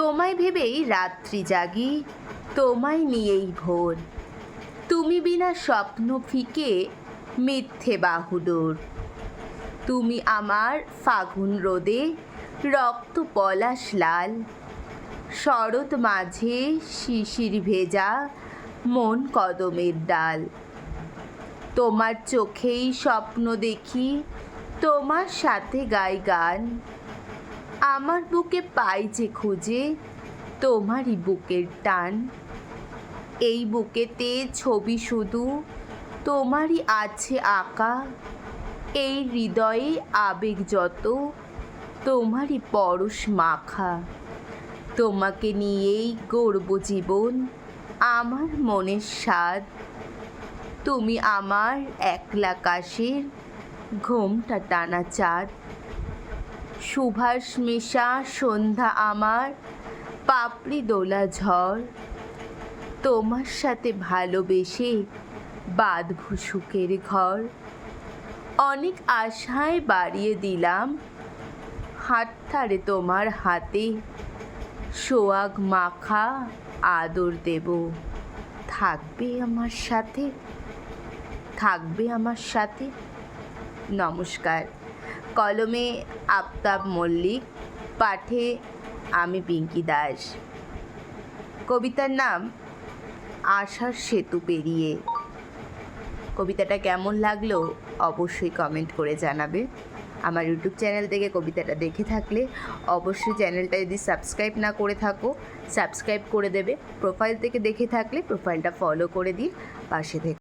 তোমায় ভেবেই রাত্রি জাগি, তোমায় নিয়েই ভোর। তুমি বিনা স্বপ্ন ফিকে, মিথ্যে বাহুডোর। তুমি আমার ফাগুন রোদে, রক্ত পলাশ লাল। শরৎ মাঝে শিশির ভেজা, মন কদমের ডাল। তোমার চোখেই স্বপ্ন দেখি, তোমার সাথে গাই গান। আমার বুকে পাই যে খুঁজে, তোমারই বুকের টান। এই বুকেতে ছবি শুধু তোমারই আছে আঁকা। এই হৃদয়ে আবেগ যত, তোমারই পরশ মাখা। তোমাকে নিয়েই গড়ব জীবন, আমার মনের স্বাদ। তুমি আমার একলা কাশের, ঘোমটা টানা চাঁদ। সুভাষ মেশা সন্ধ্যা আমার, পাপড়ি দোলা ঝড়। তোমার সাথে ভালোবেসে বাঁধব সুখের ঘর। অনেক আশায় বাড়িয়ে দিলাম হাতটারে তোমার হাতে। সোয়াগ মাখা আদর দেব, থাকবে আমার সাথে, থাকবে আমার সাথে। নমস্কার। কলমে আফতাব মল্লিক, পাঠে আমি পিঙ্কি দাস। কবিতার নাম আশার সেতু পেরিয়ে। কবিতাটা কেমন লাগলো অবশ্যই কমেন্ট করে জানাবে। আমার ইউটিউব চ্যানেল থেকে কবিতাটা দেখে থাকলে অবশ্যই চ্যানেলটা যদি সাবস্ক্রাইব না করে থাকো সাবস্ক্রাইব করে দেবে। প্রোফাইল থেকে দেখে থাকলে প্রোফাইলটা ফলো করে দিয়ে পাশে থেকে